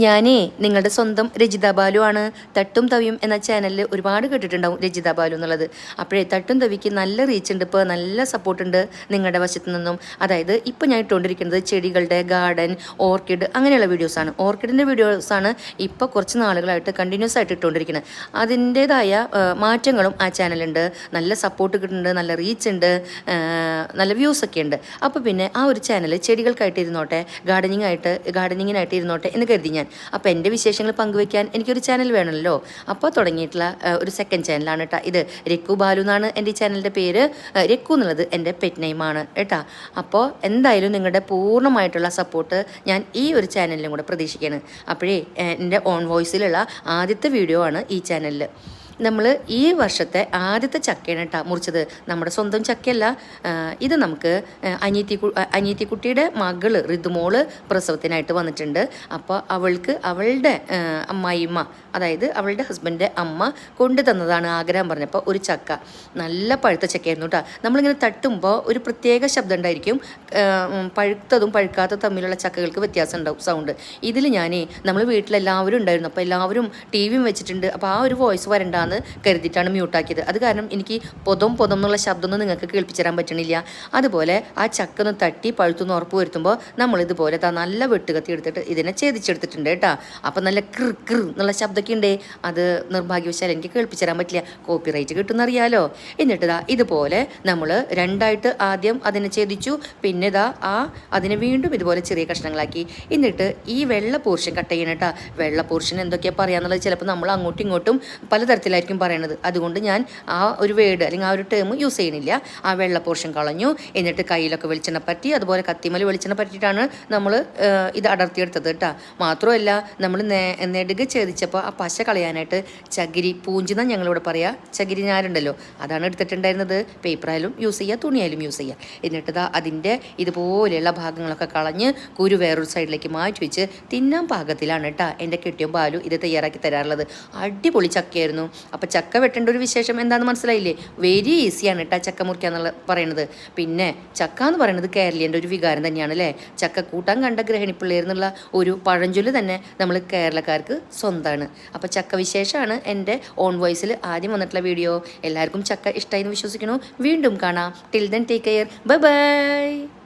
ഞാനേ നിങ്ങളുടെ സ്വന്തം രജിത ബാലു ആണ്. തട്ടും തവിയും എന്ന ചാനലിൽ ഒരുപാട് കേട്ടിട്ടുണ്ടാവും രജിത ബാലു എന്നുള്ളത്. അപ്പോഴേ തട്ടും തവിക്ക് നല്ല റീച്ച് ഉണ്ട്, ഇപ്പോൾ നല്ല സപ്പോർട്ട് ഉണ്ട് നിങ്ങളുടെ വശത്തു നിന്നും. അതായത് ഇപ്പോൾ ഞാൻ ഇട്ടുകൊണ്ടിരിക്കുന്നത് ചെടികളുടെ ഗാർഡൻ, ഓർക്കിഡ് അങ്ങനെയുള്ള വീഡിയോസാണ്. ഓർക്കിഡിൻ്റെ വീഡിയോസാണ് ഇപ്പോൾ കുറച്ച് നാളുകളായിട്ട് കണ്ടിന്യൂസ് ആയിട്ട് ഇട്ടുകൊണ്ടിരിക്കുന്നത്. അതിൻ്റേതായ മാറ്റങ്ങളും ആ ചാനലുണ്ട്. നല്ല സപ്പോർട്ട് കിട്ടുന്നുണ്ട്, നല്ല റീച്ച് ഉണ്ട്, നല്ല വ്യൂസൊക്കെ ഉണ്ട്. അപ്പോൾ പിന്നെ ആ ഒരു ചാനൽ ചെടികൾക്കായിട്ട് ഇരുന്നോട്ടെ, ഗാർഡനിങ്ങിനായിട്ട് ഇരുന്നോട്ടെ എന്ന് കരുതി ഞാൻ. അപ്പോൾ എൻ്റെ വിശേഷങ്ങൾ പങ്കുവയ്ക്കാൻ എനിക്കൊരു ചാനൽ വേണമല്ലോ. അപ്പോൾ തുടങ്ങിയിട്ടുള്ള ഒരു സെക്കൻഡ് ചാനലാണ് കേട്ടോ ഇത്. രക്കു ബാലു എന്നാണ് എൻ്റെ ഈ ചാനലിൻ്റെ പേര്. രക്കു എന്നുള്ളത് എൻ്റെ പെറ്റ് നെയിമാണ് കേട്ടോ. അപ്പോൾ എന്തായാലും നിങ്ങളുടെ പൂർണ്ണമായിട്ടുള്ള സപ്പോർട്ട് ഞാൻ ഈ ഒരു ചാനലിലും കൂടെ പ്രതീക്ഷിക്കുകയാണ്. അപ്പോഴേ എൻ്റെ ഓൺ വോയിസിലുള്ള ആദ്യത്തെ വീഡിയോ ആണ് ഈ ചാനലിൽ. നമ്മൾ ഈ വർഷത്തെ ആദ്യത്തെ ചക്കയാണ് കേട്ടോ മുറിച്ചത്. നമ്മുടെ സ്വന്തം ചക്കയല്ല ഇത്. നമുക്ക് അനിയത്തിക്കുട്ടിയുടെ മകള് ഋതുമോള് പ്രസവത്തിനായിട്ട് വന്നിട്ടുണ്ട്. അപ്പോൾ അവളുടെ അമ്മായിമ്മ, അതായത് അവളുടെ ഹസ്ബൻഡിൻ്റെ അമ്മ കൊണ്ടു തന്നതാണ് ആഗ്രഹം പറഞ്ഞപ്പോൾ ഒരു ചക്ക. നല്ല പഴുത്ത ചക്കയായിരുന്നു കേട്ടോ. നമ്മളിങ്ങനെ തട്ടുമ്പോൾ ഒരു പ്രത്യേക ശബ്ദം ഉണ്ടായിരിക്കും. പഴുത്തതും പഴുക്കാത്തതും തമ്മിലുള്ള ചക്കകൾക്ക് വ്യത്യാസം ഉണ്ടാവും സൗണ്ട്. ഇതിൽ നമ്മൾ വീട്ടിലെല്ലാവരും ഉണ്ടായിരുന്നു. അപ്പോൾ എല്ലാവരും ടി വിയും വെച്ചിട്ടുണ്ട്. അപ്പോൾ ആ ഒരു വോയിസ് വരണ്ട കരുതിയിട്ടാണ് മ്യൂട്ടാക്കിയത്. അത് കാരണം എനിക്ക് പൊതം എന്നുള്ള ശബ്ദമൊന്നും നിങ്ങൾക്ക് കേൾപ്പിച്ചു തരാൻ പറ്റണില്ല. അതുപോലെ ആ ചക്ക ഒന്ന് തട്ടി പഴുത്തുനിന്ന് ഉറപ്പ് വരുത്തുമ്പോൾ നമ്മളിതുപോലെ നല്ല വെട്ടുകത്തി എടുത്തിട്ട് ഇതിനെ ഛേദിച്ചെടുത്തിട്ടുണ്ട് കേട്ടോ. അപ്പം നല്ല കൃ എന്നുള്ള ശബ്ദമൊക്കെ ഉണ്ട്. അത് നിർഭാഗ്യവശാൽ എനിക്ക് കേൾപ്പിച്ചു തരാൻ പറ്റില്ല, കോപ്പിറൈറ്റ് കിട്ടുമെന്നറിയാലോ. എന്നിട്ട് ഇതുപോലെ നമ്മൾ രണ്ടായിട്ട് ആദ്യം അതിനെ ഛേദിച്ചു. പിന്നെ അതിനെ വീണ്ടും ഇതുപോലെ ചെറിയ കഷ്ണങ്ങളാക്കി. എന്നിട്ട് ഈ വെള്ള പോർഷൻ കട്ട് ചെയ്യണം കേട്ടോ. വെള്ള പോർഷൻ എന്തൊക്കെയാണ് പറയാന്നുള്ളത് ചിലപ്പോൾ നമ്മൾ അങ്ങോട്ടും ഇങ്ങോട്ടും പലതരത്തിലായിരിക്കും പറയണത്. അതുകൊണ്ട് ഞാൻ ആ ഒരു വേർഡ് അല്ലെങ്കിൽ ആ ഒരു ടേം യൂസ് ചെയ്യണില്ല. ആ വെള്ള പോർഷൻ കളഞ്ഞു. എന്നിട്ട് കയ്യിലൊക്കെ വെളിച്ചെണ്ണ പറ്റി, അതുപോലെ കത്തിമൽ വെളിച്ചെണ്ണ പറ്റിയിട്ടാണ് നമ്മൾ ഇത് അടർത്തിയെടുത്തത് കേട്ടോ. മാത്രമല്ല നമ്മൾ നെടുകെ ഛേദിച്ചപ്പോൾ ആ പശ കളയാനായിട്ട് ചകിരി പൂഞ്ചിന്ന ഞങ്ങളിവിടെ പറയുക, ചകിരി ഞാരുണ്ടല്ലോ, അതാണ് എടുത്തിട്ടുണ്ടായിരുന്നത്. പേപ്പറായാലും യൂസ് ചെയ്യുക, തുണിയായാലും യൂസ് ചെയ്യുക. എന്നിട്ട് അതിൻ്റെ ഇതുപോലെയുള്ള ഭാഗങ്ങളൊക്കെ കളഞ്ഞ് കുരു വേറൊരു സൈഡിലേക്ക് മാറ്റി വെച്ച് തിന്നാൻ പാകത്തിലാണ് കേട്ടോ എൻ്റെ കെട്ടിയും പാലും ഇത് തയ്യാറാക്കി തരാറുള്ളത്. അടിപൊളി ചക്കയായിരുന്നു. അപ്പോൾ ചക്ക വെട്ടേണ്ട ഒരു വിശേഷം എന്താണെന്ന് മനസ്സിലായില്ലേ? വെരി ഈസിയാണ് കേട്ടോ ചക്ക മുറിക്കുക എന്നുള്ള പറയുന്നത്. പിന്നെ ചക്ക എന്ന് പറയുന്നത് കേരളീയൻ്റെ ഒരു വികാരം തന്നെയാണ് അല്ലേ. ചക്ക കൂട്ടാൻ കണ്ട ഗ്രഹിണിപ്പിള്ളേർ എന്നുള്ള ഒരു പഴഞ്ചൊല്ല് തന്നെ നമ്മൾ കേരളക്കാർക്ക് സ്വന്തമാണ്. അപ്പോൾ ചക്ക വിശേഷമാണ് എൻ്റെ ഓൺ വോയിസിൽ ആദ്യം വന്നിട്ടുള്ള വീഡിയോ. എല്ലാവർക്കും ചക്ക ഇഷ്ടമായി എന്ന് വിശ്വസിക്കുന്നു. വീണ്ടും കാണാം. Till then take care. Bye bye.